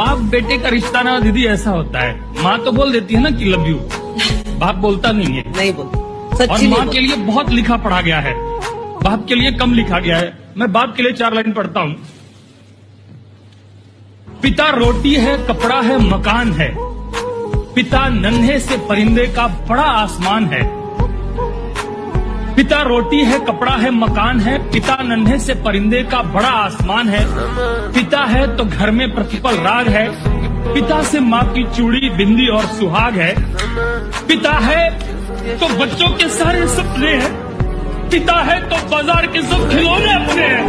बाप बेटे का रिश्ता ना दीदी ऐसा होता है, माँ तो बोल देती है ना कि लव यू, बाप बोलता नहीं है। नहीं बोलते, और सच्ची माँ नहीं के लिए बहुत लिखा पढ़ा गया है, बाप के लिए कम लिखा गया है। मैं बाप के लिए 4 लाइन पढ़ता हूँ। पिता रोटी है, कपड़ा है, मकान है, पिता नन्हे से परिंदे का बड़ा आसमान है। पिता रोटी है, कपड़ा है, मकान है, पिता नन्हे से परिंदे का बड़ा आसमान है। पिता है तो घर में प्रतिपल राग है, पिता से माँ की चूड़ी, बिंदी और सुहाग है। पिता है तो बच्चों के सारे सपने हैं, पिता है तो बाजार के सब खिलौने अपने हैं।